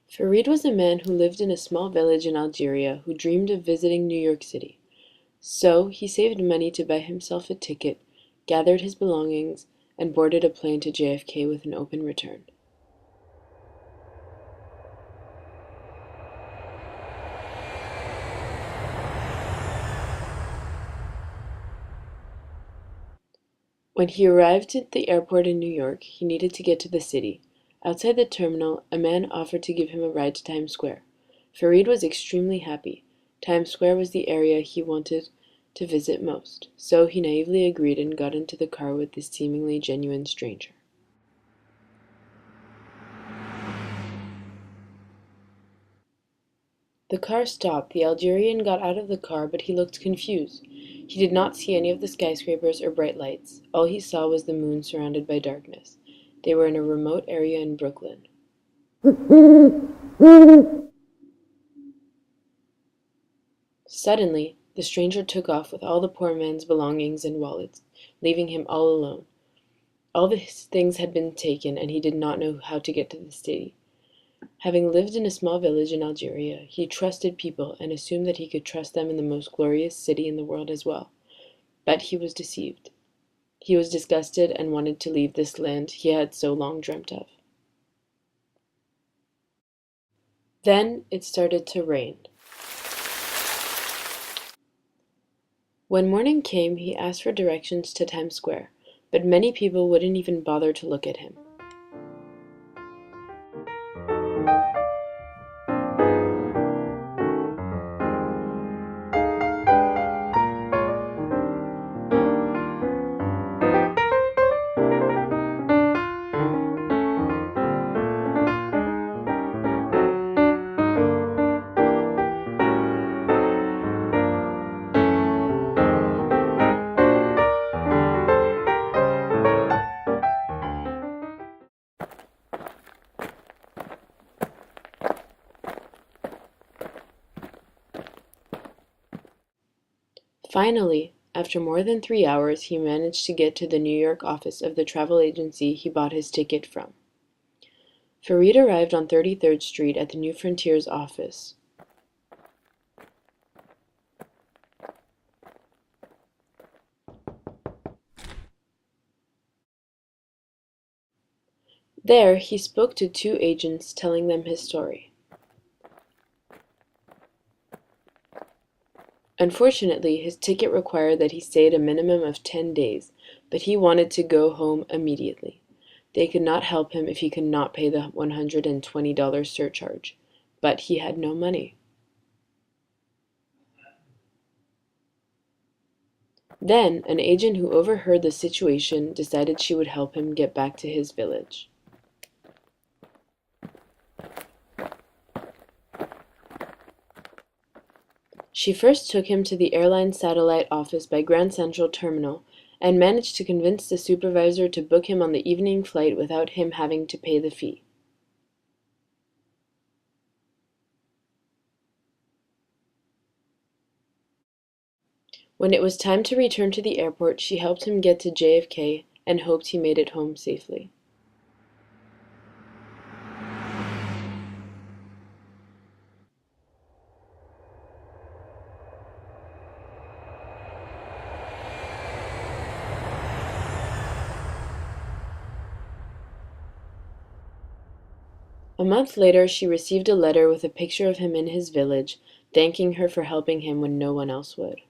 Farid was a man who lived in a small village in Algeria who dreamed of visiting New York City. So he saved money to buy himself a ticket, gathered his belongings, and boarded a plane to JFK with an open return. When he arrived at the airport in New York, he needed to get to the city. Outside the terminal, a man offered to give him a ride to Times Square. Farid was extremely happy. Times Square was the area he wanted to visit most, so he naively agreed and got into the car with this seemingly genuine stranger. The car stopped. The Algerian got out of the car, but he looked confused. He did not see any of the skyscrapers or bright lights. All he saw was the moon surrounded by darkness. They were in a remote area in Brooklyn. Suddenly, the stranger took off with all the poor man's belongings and wallets, leaving him all alone. All his things had been taken, and he did not know how to get to the city. Having lived in a small village in Algeria, he trusted people and assumed that he could trust them in the most glorious city in the world as well. But he was deceived. He was disgusted and wanted to leave this land he had so long dreamt of. Then it started to rain. When morning came, he asked for directions to Times Square, but many people wouldn't even bother to look at him. Finally, after more than 3 hours, he managed to get to the New York office of the travel agency he bought his ticket from. Farid arrived on 33rd Street at the New Frontiers office. There, he spoke to two agents telling them his story. Unfortunately, his ticket required that he stay a minimum of 10 days, but he wanted to go home immediately. They could not help him if he could not pay the $120 surcharge, but he had no money. Then, an agent who overheard the situation decided she would help him get back to his village. She first took him to the airline satellite office by Grand Central Terminal and managed to convince the supervisor to book him on the evening flight without him having to pay the fee. When it was time to return to the airport, she helped him get to JFK and hoped he made it home safely. A month later, she received a letter with a picture of him in his village, thanking her for helping him when no one else would.